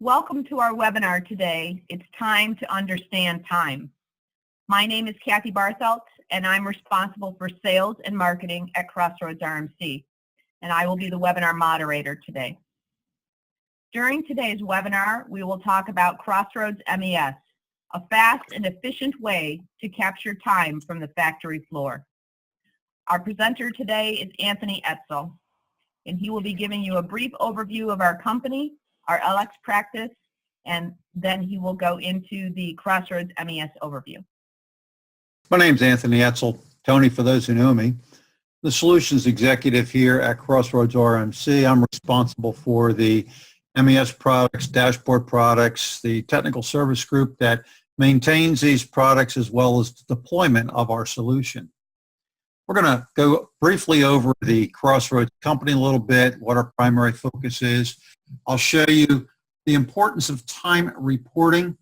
Welcome to our webinar today. It's time to understand time. My name is Kathy Barthelt, and I'm responsible for sales and marketing at Crossroads RMC, and I will be the webinar moderator today. During today's webinar, we will talk about Crossroads MES, a fast and efficient way to capture time from the factory floor. Our presenter today is Anthony Etzel, and he will be giving you a brief overview of our company, our LX practice, and then he will go into the Crossroads MES overview. My name's Anthony Etzel, Tony for those who know me. The Solutions Executive here at Crossroads RMC. I'm responsible for the MES products, dashboard products, the technical service group that maintains these products as well as the deployment of our solution. We're going to go briefly over the Crossroads company a little bit, what our primary focus is. I'll show you the importance of time reporting, and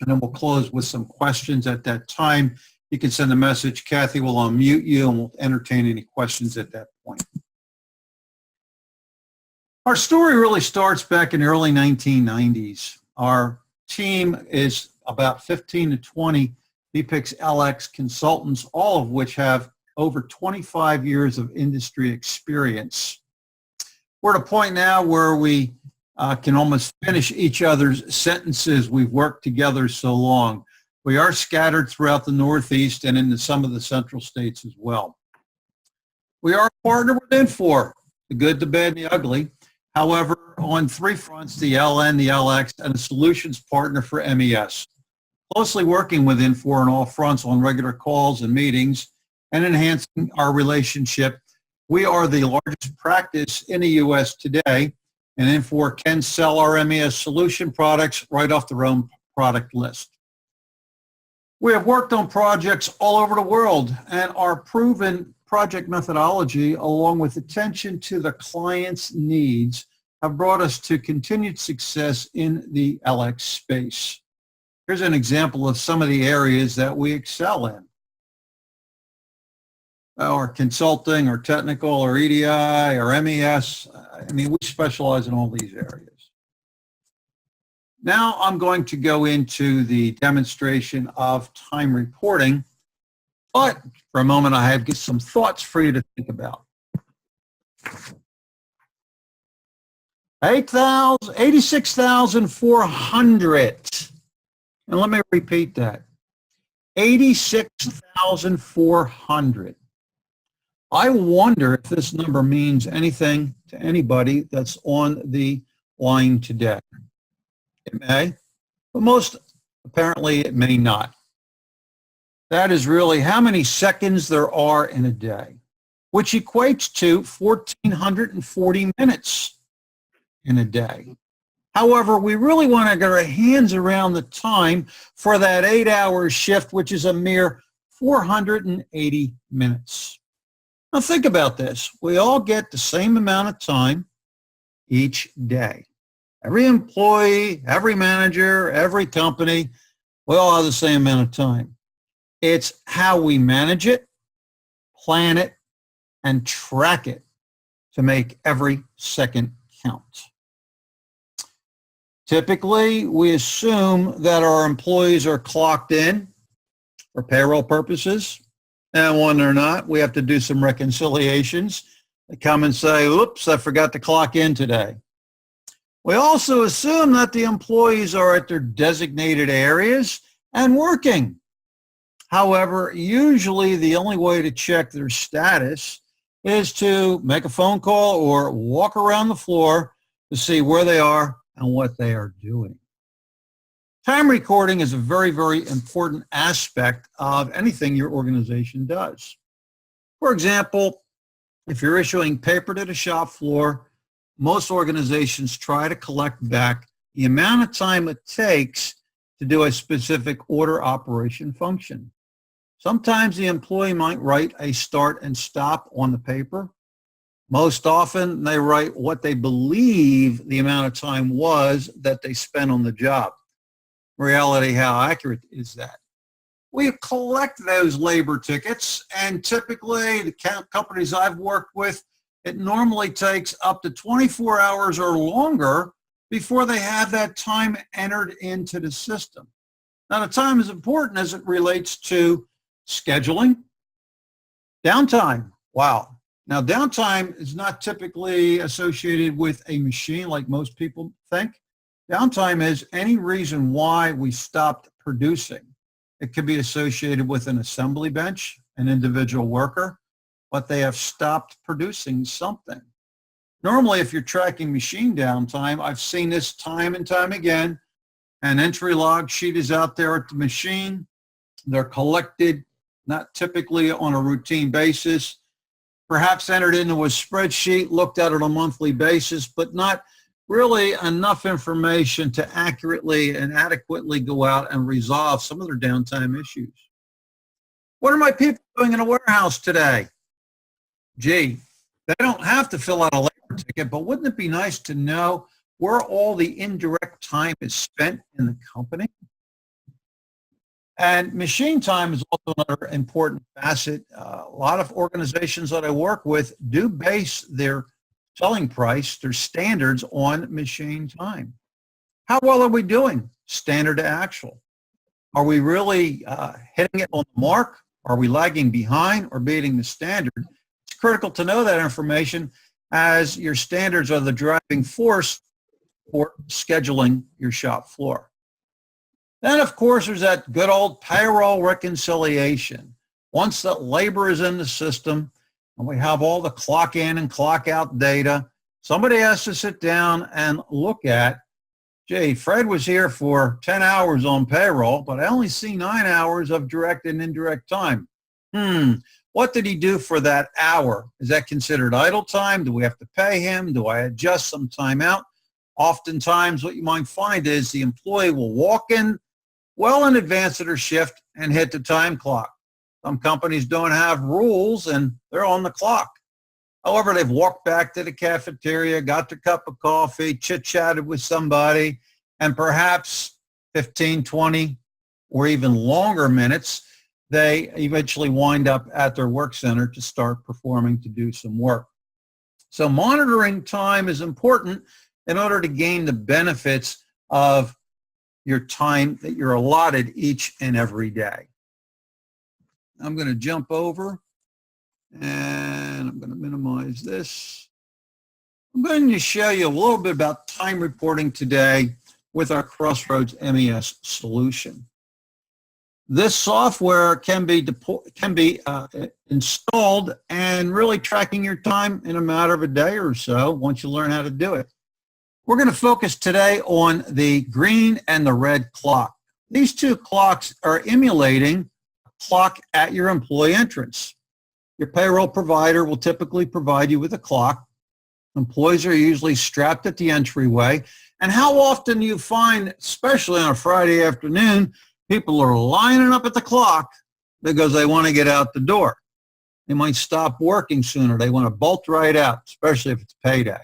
then we'll close with some questions at that time. You can send a message. Kathy will unmute you, and we'll entertain any questions at that point. Our story really starts back in the early 1990s. Our team is about 15 to 20 BPCS LX consultants, all of which have over 25 years of industry experience. We're at a point now where we can almost finish each other's sentences. We've worked together so long. We are scattered throughout the Northeast and into some of the central states as well. We are a partner with Infor, the good, the bad, and the ugly. However, on three fronts, the LN, the LX, and a solutions partner for MES. Closely working with Infor on all fronts on regular calls and meetings and enhancing our relationship. We are the largest practice in the U.S. today, and Infor can sell our MES solution products right off their own product list. We have worked on projects all over the world, and our proven project methodology, along with attention to the client's needs, have brought us to continued success in the LX space. Here's an example of some of the areas that we excel in. Our consulting, our technical, our EDI, our MES. I mean, we specialize in all these areas. Now I'm going to go into the demonstration of time reporting, but for a moment I have some thoughts for you to think about. 86,400. And let me repeat that. 86,400. I wonder if this number means anything to anybody that's on the line today. It may, but most apparently it may not. That is really how many seconds there are in a day, which equates to 1,440 minutes in a day. However, we really want to get our hands around the time for that 8-hour shift, which is a mere 480 minutes. Now think about this. We all get the same amount of time each day. Every employee, every manager, every company, we all have the same amount of time. It's how we manage it, plan it, and track it to make every second count. Typically, we assume that our employees are clocked in for payroll purposes. And when they're not, we have to do some reconciliations. They come and say, oops, I forgot to clock in today. We also assume that the employees are at their designated areas and working. However, usually the only way to check their status is to make a phone call or walk around the floor to see where they are and what they are doing. Time recording is a very, very important aspect of anything your organization does. For example, if you're issuing paper to the shop floor, most organizations try to collect back the amount of time it takes to do a specific order operation function. Sometimes the employee might write a start and stop on the paper. Most often they write what they believe the amount of time was that they spent on the job. In reality, how accurate is that? We collect those labor tickets, and typically the companies I've worked with, it normally takes up to 24 hours or longer before they have that time entered into the system. Now, the time is important as it relates to scheduling. Downtime. Wow. Now, downtime is not typically associated with a machine like most people think. Downtime is any reason why we stopped producing. It could be associated with an assembly bench, an individual worker, but they have stopped producing something. Normally, if you're tracking machine downtime, I've seen this time and time again. An entry log sheet is out there at the machine. They're collected, not typically on a routine basis, perhaps entered into a spreadsheet, looked at on a monthly basis, but not really enough information to accurately and adequately go out and resolve some of their downtime issues. What are my people doing in a warehouse today? Gee, they don't have to fill out a labor ticket, but wouldn't it be nice to know where all the indirect time is spent in the company? And machine time is also another important facet. A lot of organizations that I work with do base their selling price, their standards on machine time. How well are we doing? Standard to actual. Are we really hitting it on the mark? Are we lagging behind or beating the standard? It's critical to know that information, as your standards are the driving force for scheduling your shop floor. Then, of course, there's that good old payroll reconciliation. Once that labor is in the system and we have all the clock in and clock out data, somebody has to sit down and look at, gee, Fred was here for 10 hours on payroll, but I only see 9 hours of direct and indirect time. What did he do for that hour? Is that considered idle time? Do we have to pay him? Do I adjust some time out? Oftentimes, what you might find is the employee will walk in well in advance of their shift and hit the time clock. Some companies don't have rules and they're on the clock. However, they've walked back to the cafeteria, got their cup of coffee, chit-chatted with somebody, and perhaps 15, 20, or even longer minutes, they eventually wind up at their work center to start performing, to do some work. So monitoring time is important in order to gain the benefits of your time that you're allotted each and every day. I'm going to jump over and I'm going to minimize this. I'm going to show you a little bit about time reporting today with our Crossroads MES solution. This software can be installed and really tracking your time in a matter of a day or so once you learn how to do it. We're going to focus today on the green and the red clock. These two clocks are emulating a clock at your employee entrance. Your payroll provider will typically provide you with a clock. Employees are usually strapped at the entryway. And how often do you find, especially on a Friday afternoon, people are lining up at the clock because they want to get out the door. They might stop working sooner. They want to bolt right out, especially if it's payday.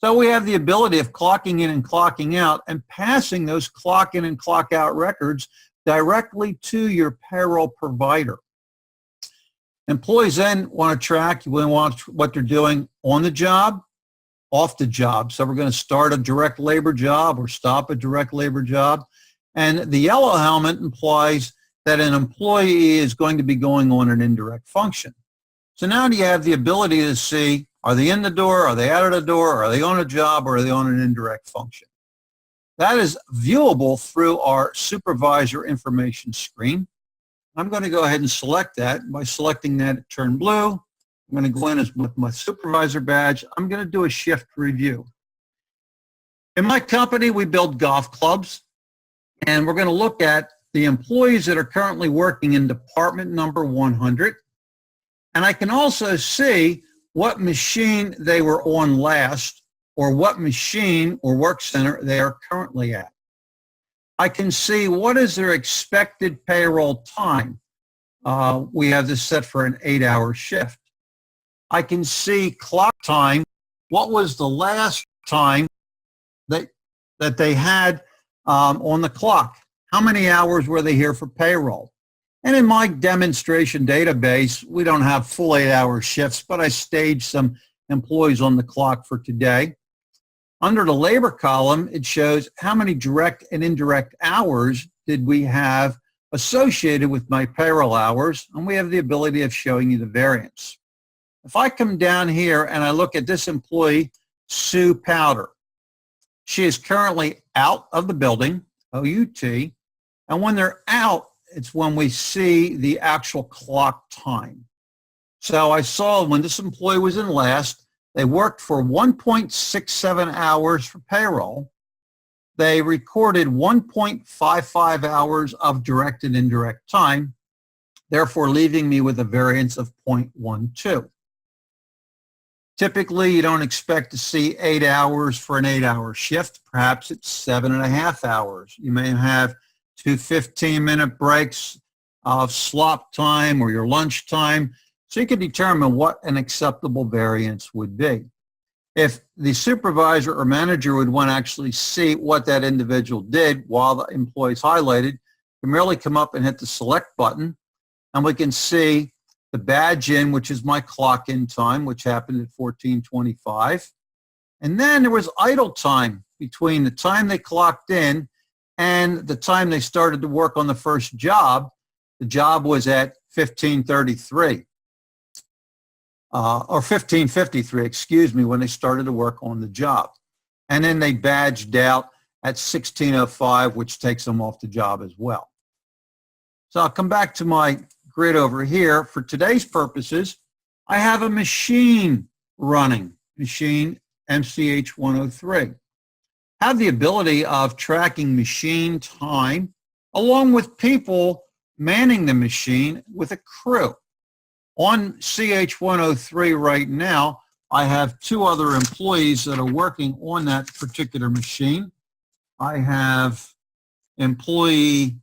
So we have the ability of clocking in and clocking out and passing those clock in and clock out records directly to your payroll provider. Employees then want to track, you want what they're doing on the job, off the job. So we're going to start a direct labor job or stop a direct labor job. And the yellow helmet implies that an employee is going to be going on an indirect function. So now you have the ability to see, are they in the door, are they out of the door, are they on a job, or are they on an indirect function? That is viewable through our Supervisor Information screen. I'm going to go ahead and select that. By selecting that, it turned blue. I'm going to go in with my supervisor badge. I'm going to do a shift review. In my company, we build golf clubs, and we're going to look at the employees that are currently working in department number 100. And I can also see what machine they were on last, or what machine or work center they are currently at. I can see what is their expected payroll time. We have this set for an 8-hour shift. I can see clock time. What was the last time that they had on the clock? How many hours were they here for payroll? And in my demonstration database, we don't have full 8-hour shifts, but I staged some employees on the clock for today. Under the labor column, it shows how many direct and indirect hours did we have associated with my payroll hours, and we have the ability of showing you the variance. If I come down here and I look at this employee, Sue Powder, she is currently out of the building, OUT, and when they're out, it's when we see the actual clock time. So I saw when this employee was in last, they worked for 1.67 hours for payroll. They recorded 1.55 hours of direct and indirect time, therefore leaving me with a variance of 0.12. Typically, you don't expect to see 8 hours for an 8-hour shift. Perhaps it's 7.5 hours. You may have 2 15-minute breaks of slop time or your lunch time, so you can determine what an acceptable variance would be. If the supervisor or manager would want to actually see what that individual did while the employee is highlighted, you can merely come up and hit the select button, and we can see the badge in, which is my clock in time, which happened at 14:25. And then there was idle time between the time they clocked in and the time they started to work on the first job. The job was at 15:33. Or 15:53, excuse me, when they started to work on the job. And then they badged out at 16:05, which takes them off the job as well. So I'll come back to my grid over here. For today's purposes, I have a machine running, machine MCH 103. I have the ability of tracking machine time along with people manning the machine with a crew. On CH103 right now, I have 2 other employees that are working on that particular machine. I have employee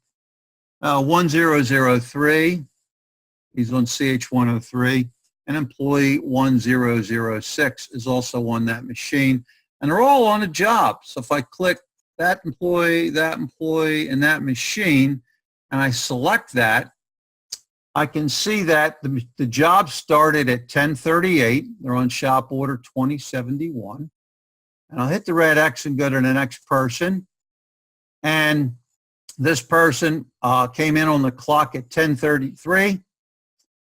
1003, he's on CH103, and employee 1006 is also on that machine, and they're all on a job. So if I click that employee, and that machine, and I select that, I can see that the job started at 10:38. They're on shop order 2071. And I'll hit the red X and go to the next person. And this person came in on the clock at 10:33.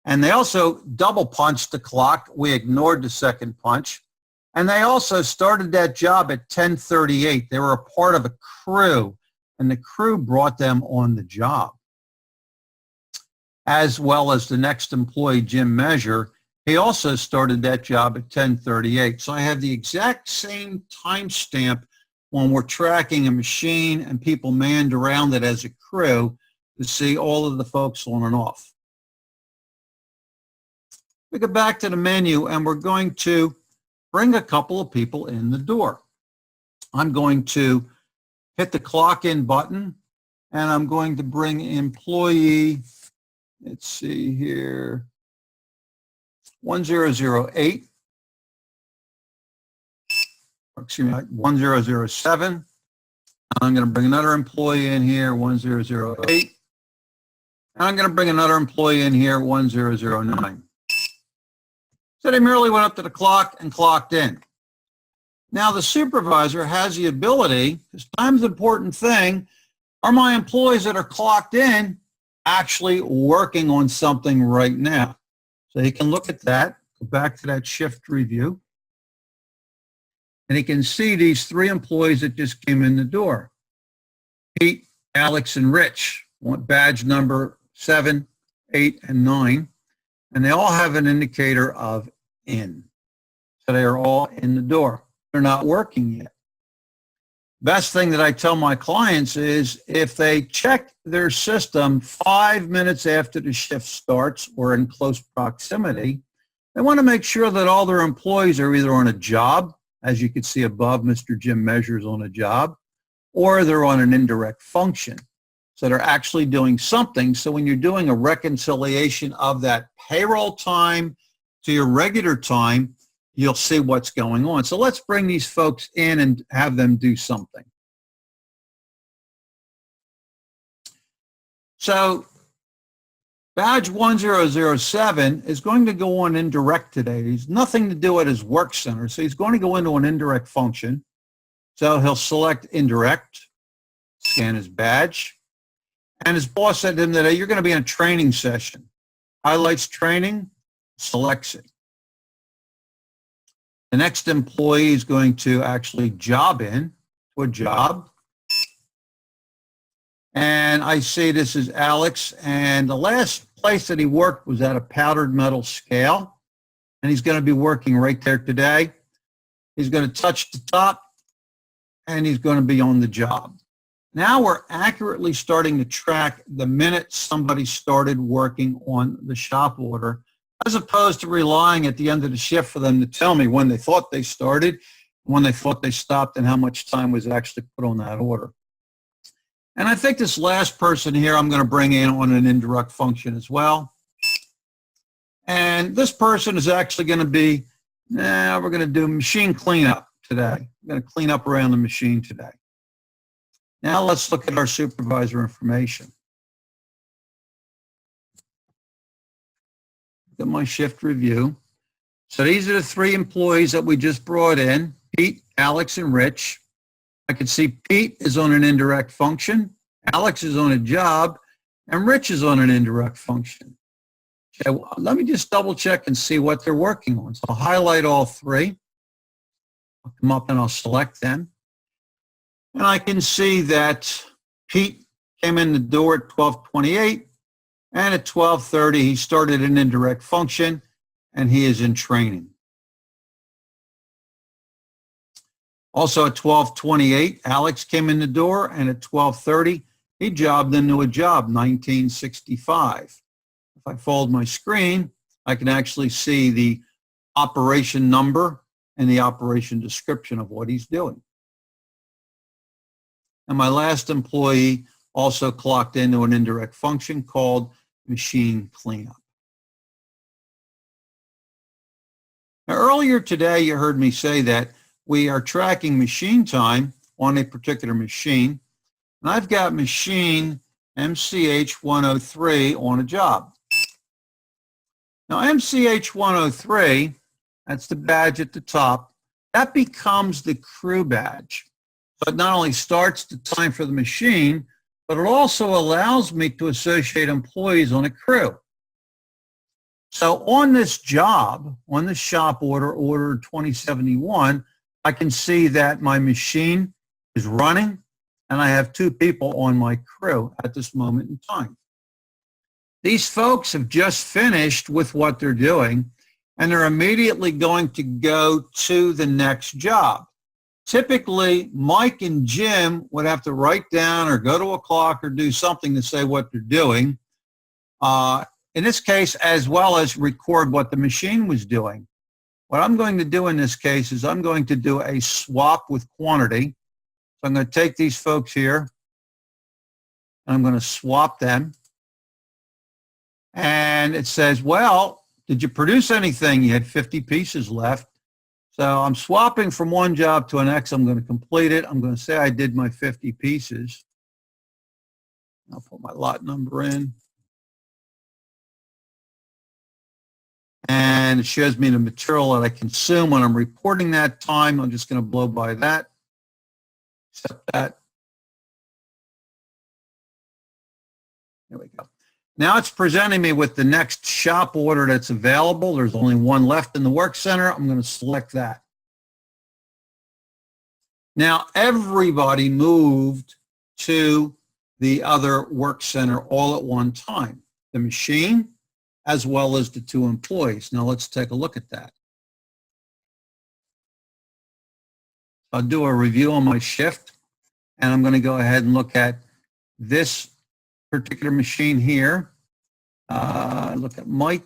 And they also double punched the clock. We ignored the second punch. And they also started that job at 10:38. They were a part of a crew, and the crew brought them on the job. As well as the next employee, Jim Measure, he also started that job at 10:38. So I have the exact same timestamp when we're tracking a machine and people manned around it as a crew to see all of the folks on and off. We go back to the menu and we're going to bring a couple of people in the door. I'm going to hit the clock in button and I'm going to bring employee, let's see here, 1008, excuse me, 1007. I'm going to bring another employee in here, 1008. And I'm going to bring another employee in here, 1009. So they merely went up to the clock and clocked in. Now the supervisor has the ability, because time's an important thing, are my employees that are clocked in actually working on something right now? So he can look at that, go back to that shift review, and he can see these 3 employees that just came in the door. Pete, Alex, and Rich, badge number 7, 8, and 9, and they all have an indicator of in. So they are all in the door. They're not working yet. Best thing that I tell my clients is if they check their system 5 minutes after the shift starts or in close proximity, they want to make sure that all their employees are either on a job, as you can see above, Mr. Jim Measures on a job, or they're on an indirect function. So they're actually doing something. So when you're doing a reconciliation of that payroll time to your regular time, you'll see what's going on. So let's bring these folks in and have them do something. So badge 1007 is going to go on indirect today. He's nothing to do at his work center, so he's going to go into an indirect function. So he'll select Indirect, scan his badge, and his boss said to him today, you're going to be in a training session. Highlights training, selects it. The next employee is going to actually job in to a job. And I see this is Alex, and the last place that he worked was at a powdered metal scale, and he's going to be working right there today. He's going to touch the top, and he's going to be on the job. Now we're accurately starting to track the minute somebody started working on the shop order, as opposed to relying at the end of the shift for them to tell me when they thought they started, when they thought they stopped, and how much time was actually put on that order. And I think this last person here I'm going to bring in on an indirect function as well. And this person is actually going to be, we're going to do machine cleanup today. We're going to clean up around the machine today. Now let's look at our supervisor information. Look at my shift review. So these are the three employees that we just brought in, Pete, Alex, and Rich. I can see Pete is on an indirect function, Alex is on a job, and Rich is on an indirect function. Okay, well, let me just double check and see what they're working on. So I'll highlight all three. I'll come up and I'll select them. And I can see that Pete came in the door at 12:28, and at 12:30 he started an indirect function, and he is in training. Also at 12:28, Alex came in the door, and at 12:30, he jobbed into a job, 1965. If I fold my screen, I can actually see the operation number and the operation description of what he's doing. And my last employee also clocked into an indirect function called machine cleanup. Now, earlier today, you heard me say that we are tracking machine time on a particular machine, and I've got machine MCH 103 on a job. Now, MCH 103, that's the badge at the top, that becomes the crew badge. So it not only starts the time for the machine, but it also allows me to associate employees on a crew. So on this job, on the shop order, order 2071, I can see that my machine is running and I have two people on my crew at this moment in time. These folks have just finished with what they're doing and they're immediately going to go to the next job. Typically, Mike and Jim would have to write down or go to a clock or do something to say what they're doing. In this case, as well as record what the machine was doing. What I'm going to do in this case is I'm going to do a swap with quantity. So I'm going to take these folks here, and I'm going to swap them. And it says, well, did you produce anything? You had 50 pieces left. So I'm swapping from one job to an next. I'm going to complete it. I'm going to say I did my 50 pieces. I'll put my lot number in. And it shows me the material that I consume when I'm reporting that time. I'm just going to blow by that. Accept that. There we go. Now it's presenting me with the next shop order that's available. There's only one left in the work center. I'm going to select that. Now everybody moved to the other work center all at one time. The machine, as well as the two employees. Now let's take a look at that. I'll do a review on my shift, and I'm going to go ahead and look at this particular machine here. Look at Mike,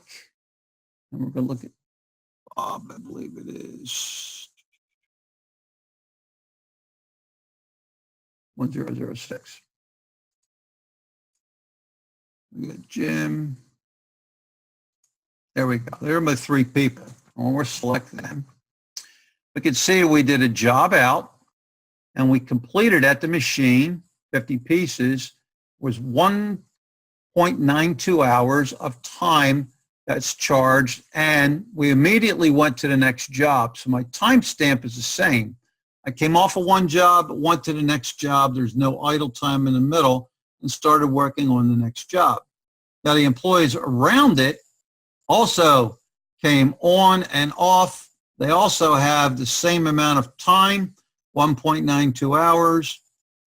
and we're going to look at Bob, I believe it is 1006. We got Jim. There we go. There are my three people. When we'll select them, we can see we did a job out and we completed at the machine, 50 pieces, was 1.92 hours of time that's charged, and we immediately went to the next job. So my timestamp is the same. I came off of one job, went to the next job. There's no idle time in the middle, and started working on the next job. Now, the employees around it also came on and off. They also have the same amount of time, 1.92 hours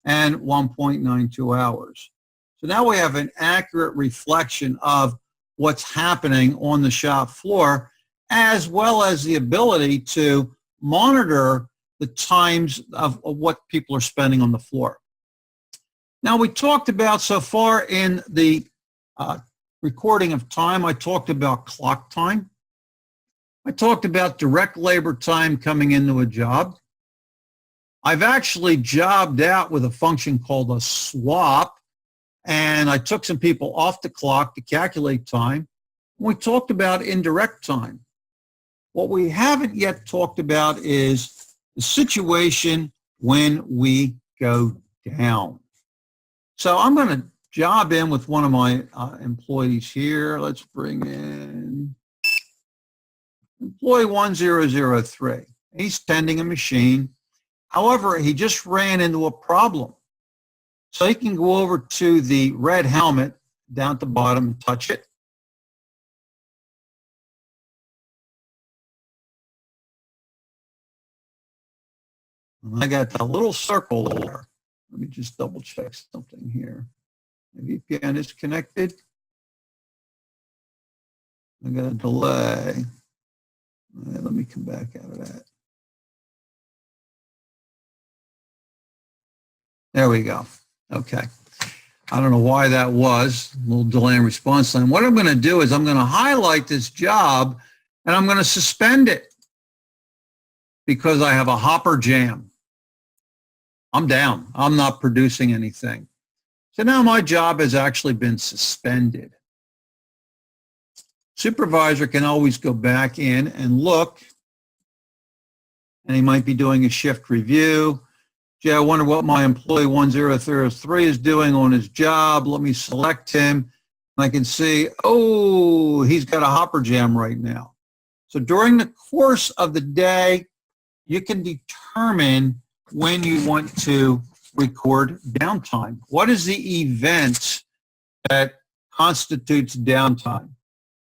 and 1.92 hours. So now we have an accurate reflection of what's happening on the shop floor, as well as the ability to monitor the times of what people are spending on the floor. Now, we talked about so far in the recording of time, I talked about clock time. I talked about direct labor time coming into a job. I've actually jobbed out with a function called a swap, and I took some people off the clock to calculate time. We talked about indirect time. What we haven't yet talked about is the situation when we go down. So I'm going to job in with one of my employees here. Let's bring in employee 1003. He's tending a machine. However, he just ran into a problem. So he can go over to the red helmet down at the bottom and touch it. And I got that little circle there. Let me just double check something here. The VPN is connected. I got a delay. Let me come back out of that. There we go. Okay. I don't know why that was. A little delay in response time. What I'm going to do is I'm going to highlight this job and I'm going to suspend it because I have a hopper jam. I'm down. I'm not producing anything. So now my job has actually been suspended. Supervisor can always go back in and look, and he might be doing a shift review. Gee, I wonder what my employee 1003 is doing on his job. Let me select him. I can see, oh, he's got a hopper jam right now. So during the course of the day, you can determine when you want to record downtime. What is the event that constitutes downtime?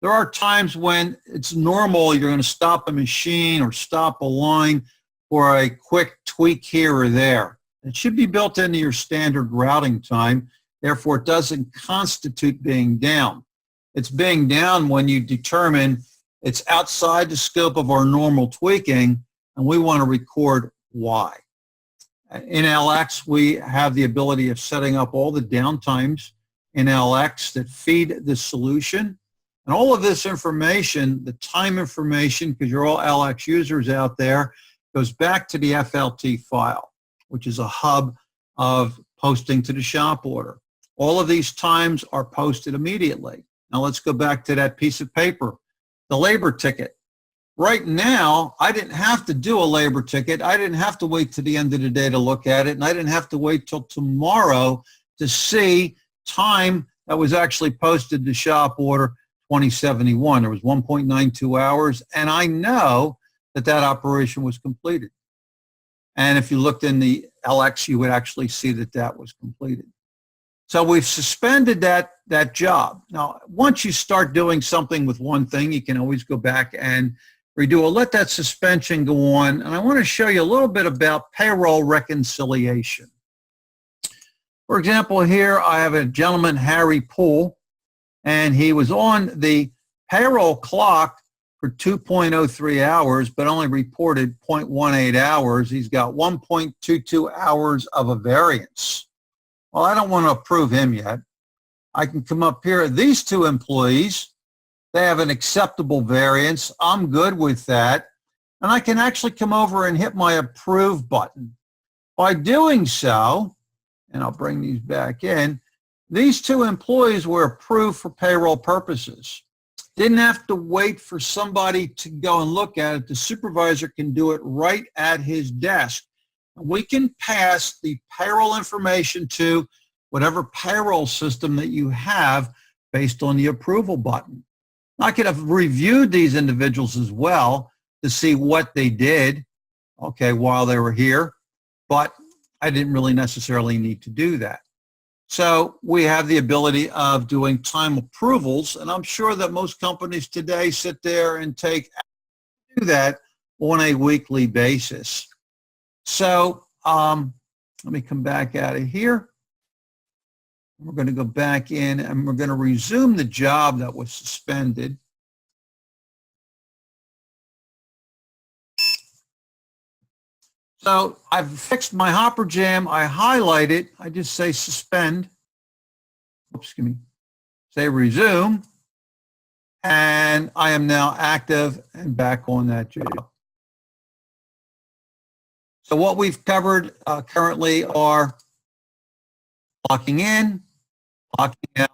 There are times when it's normal, you're going to stop a machine or stop a line for a quick tweak here or there. It should be built into your standard routing time. Therefore, it doesn't constitute being down. It's being down when you determine it's outside the scope of our normal tweaking, and we want to record why. In LX, we have the ability of setting up all the downtimes in LX that feed the solution. And all of this information, the time information, because you're all LX users out there, goes back to the FLT file, which is a hub of posting to the shop order. All of these times are posted immediately. Now let's go back to that piece of paper, the labor ticket. Right now, I didn't have to do a labor ticket. I didn't have to wait to the end of the day to look at it, and I didn't have to wait till tomorrow to see time that was actually posted to shop order 2071. There was 1.92 hours, and I know that that operation was completed. And if you looked in the LX, you would actually see that that was completed. So we've suspended that job. Now, once you start doing something with one thing, you can always go back and redo it. Let that suspension go on. And I want to show you a little bit about payroll reconciliation. For example, here I have a gentleman, Harry Poole, and he was on the payroll clock for 2.03 hours, but only reported 0.18 hours. He's got 1.22 hours of a variance. Well, I don't want to approve him yet. I can come up here. These two employees, they have an acceptable variance. I'm good with that. And I can actually come over and hit my approve button. By doing so, and I'll bring these back in, these two employees were approved for payroll purposes. Didn't have to wait for somebody to go and look at it. The supervisor can do it right at his desk. We can pass the payroll information to whatever payroll system that you have based on the approval button. I could have reviewed these individuals as well to see what they did, okay, while they were here. but I didn't really necessarily need to do that. So we have the ability of doing time approvals, and I'm sure that most companies today sit there and do that on a weekly basis. So let me come back out of here. We're going to go back in and we're going to resume the job that was suspended. So I've fixed my hopper jam. I highlight it. I just say suspend. Oops, excuse me. Say resume. And I am now active and back on that job. So what we've covered currently are clocking in, clocking out,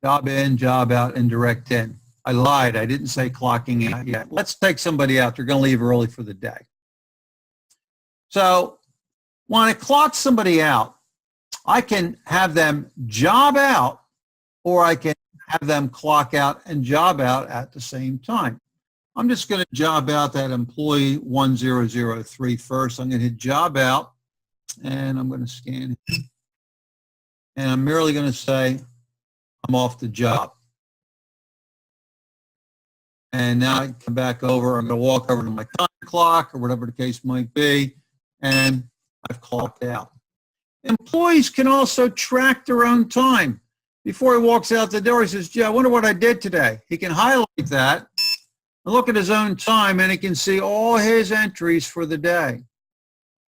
job in, job out, indirect in. I lied. I didn't say clocking in yet. Let's take somebody out. They're going to leave early for the day. So when I clock somebody out, I can have them job out, or I can have them clock out and job out at the same time. I'm just going to job out that employee 1003 first. I'm going to hit job out, and I'm going to scan it. And I'm merely going to say I'm off the job. And now I can come back over. I'm going to walk over to my time clock or whatever the case might be, and I've clocked out. Employees can also track their own time. Before he walks out the door, he says, gee, I wonder what I did today. He can highlight that and look at his own time, and he can see all his entries for the day.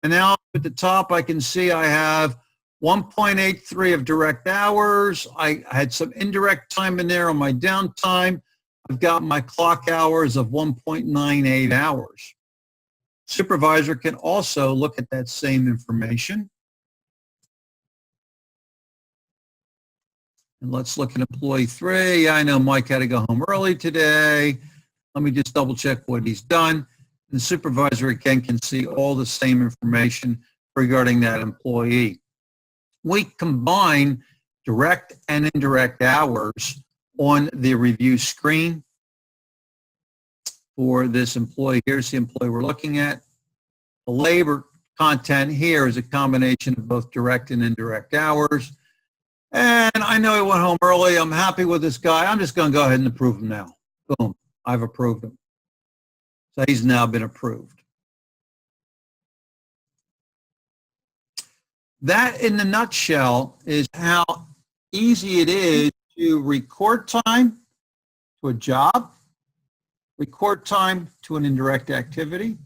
And now at the top, I can see I have 1.83 of direct hours. I had some indirect time in there on my downtime. I've got my clock hours of 1.98 hours. Supervisor can also look at that same information. And let's look at employee 3. I know Mike had to go home early today. Let me just double check what he's done. And the supervisor again can see all the same information regarding that employee. We combine direct and indirect hours on the review screen for this employee. Here's the employee we're looking at. The labor content here is a combination of both direct and indirect hours. And I know he went home early. I'm happy with this guy. I'm just going to go ahead and approve him now. Boom. I've approved him. So he's now been approved. That, in a nutshell, is how easy it is to record time to a job, record time to an indirect activity,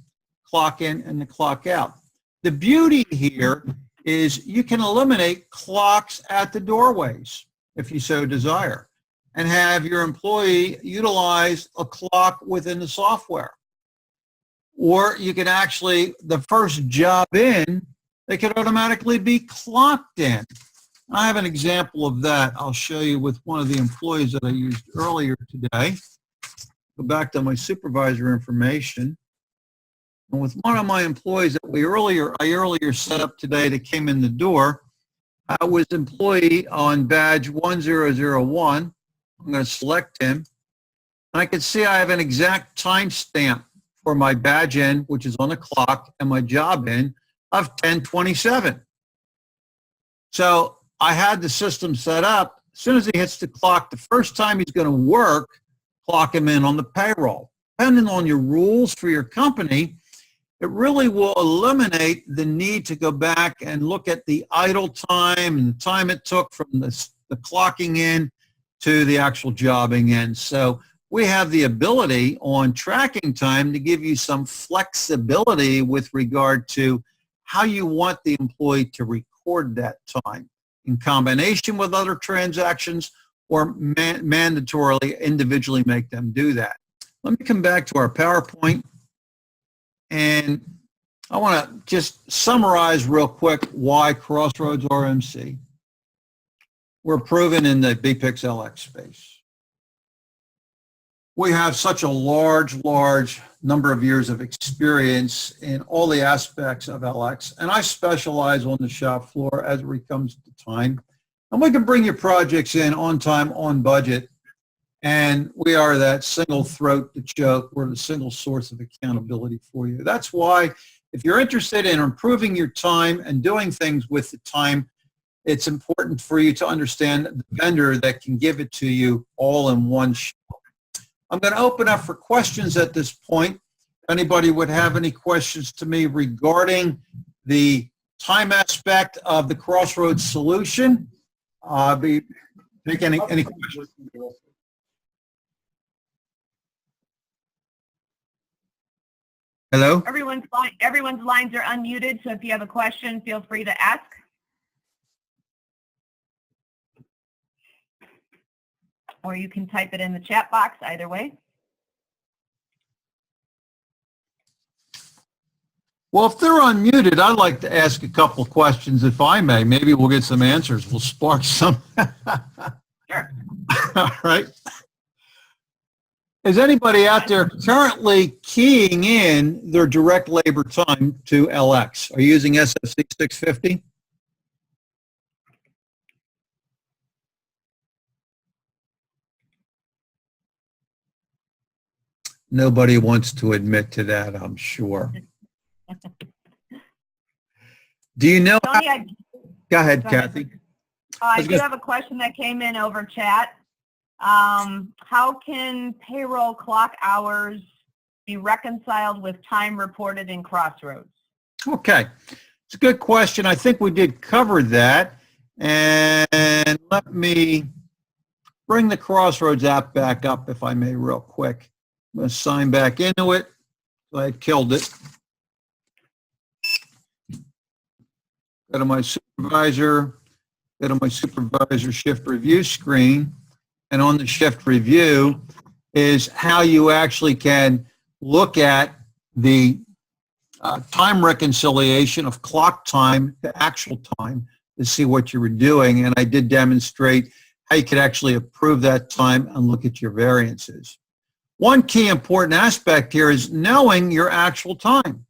clock in and the clock out. The beauty here is you can eliminate clocks at the doorways if you so desire, and have your employee utilize a clock within the software. Or you can actually, the first job in, they could automatically be clocked in. I have an example of that I'll show you with one of the employees that I used earlier today. Go back to my supervisor information. And with one of my employees that I earlier set up today that came in the door, I was employee on badge 1001. I'm going to select him. And I can see I have an exact timestamp for my badge in, which is on the clock, and my job in of 1027. So I had the system set up. As soon as he hits the clock, the first time he's going to work, clock him in on the payroll. Depending on your rules for your company, it really will eliminate the need to go back and look at the idle time and the time it took from the clocking in to the actual jobbing in. So we have the ability on tracking time to give you some flexibility with regard to how you want the employee to record that time in combination with other transactions, or mandatorily individually make them do that. Let me come back to our PowerPoint, and I want to just summarize real quick why Crossroads RMC we're proven in the BPCS space. We have such a large number of years of experience in all the aspects of LX, and I specialize on the shop floor as it comes to time. And we can bring your projects in on time, on budget, and we are that single throat to choke. We're the single source of accountability for you. That's why if you're interested in improving your time and doing things with the time, it's important for you to understand the vendor that can give it to you all in one shot. I'm going to open up for questions at this point. If anybody would have any questions to me regarding the time aspect of the Crossroads solution, I'll be taking any questions. Hello? Everyone's lines are unmuted, so if you have a question, feel free to ask. Or you can type it in the chat box, either way. Well, if they're unmuted, I'd like to ask a couple questions, if I may. Maybe we'll get some answers. We'll spark some. Sure. All right. Is anybody out there currently keying in their direct labor time to LX? Are you using SFC 650? Nobody wants to admit to that, I'm sure. Do you know? Tony, Go ahead, Kathy. I do have a question that came in over chat. How can payroll clock hours be reconciled with time reported in Crossroads? Okay, it's a good question. I think we did cover that. And let me bring the Crossroads app back up, if I may, real quick. I'm going to sign back into it. I killed it. Go to my supervisor, go to my supervisor shift review screen. And on the shift review is how you actually can look at the time reconciliation of clock time to actual time to see what you were doing. And I did demonstrate how you could actually approve that time and look at your variances. One key important aspect here is knowing your actual time.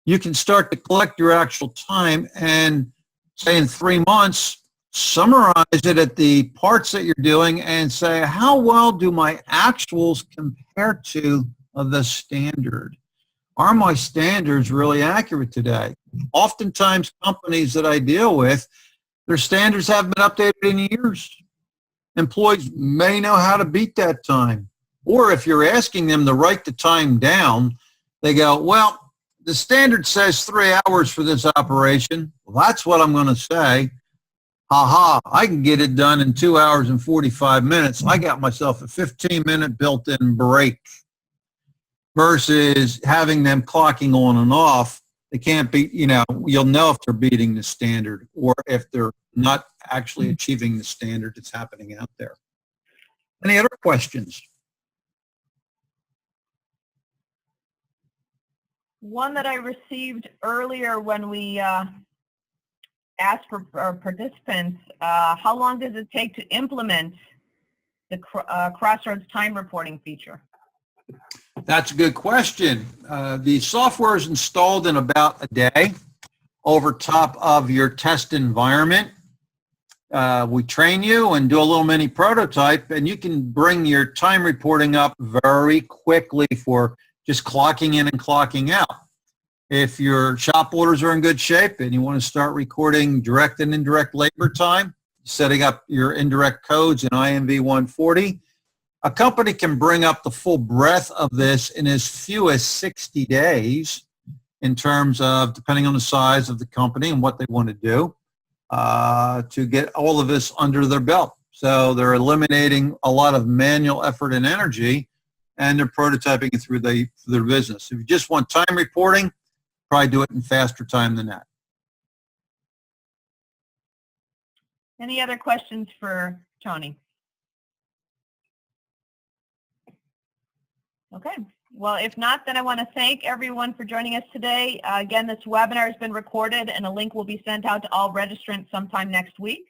You can start to collect your actual time and, say, in 3 months, summarize it at the parts that you're doing and say, how well do my actuals compare to the standard? Are my standards really accurate today? Oftentimes, companies that I deal with, their standards haven't been updated in years. Employees may know how to beat that time. Or if you're asking them to write the time down, they go, well, the standard says 3 hours for this operation. Well, that's what I'm going to say. Ha, I can get it done in 2 hours and 45 minutes. I got myself a 15-minute built-in break versus having them clocking on and off. They can't be, you'll know if they're beating the standard or if they're not actually achieving the standard that's happening out there. Any other questions? One that I received earlier when we asked for our participants, how long does it take to implement the Crossroads time reporting feature? That's a good question. The software is installed in about a day over top of your test environment. We train you and do a little mini prototype, and you can bring your time reporting up very quickly for just clocking in and clocking out. If your shop orders are in good shape and you want to start recording direct and indirect labor time, setting up your indirect codes in IMV 140, a company can bring up the full breadth of this in as few as 60 days in terms of, depending on the size of the company and what they want to do, to get all of this under their belt. So they're eliminating a lot of manual effort and energy, and they're prototyping it through their business. If you just want time reporting, probably do it in faster time than that. Any other questions for Tony? Okay. Well, if not, then I want to thank everyone for joining us today. Again, this webinar has been recorded and a link will be sent out to all registrants sometime next week.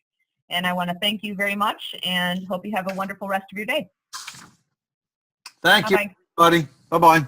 And I want to thank you very much and hope you have a wonderful rest of your day. Thank you, everybody. Bye-bye.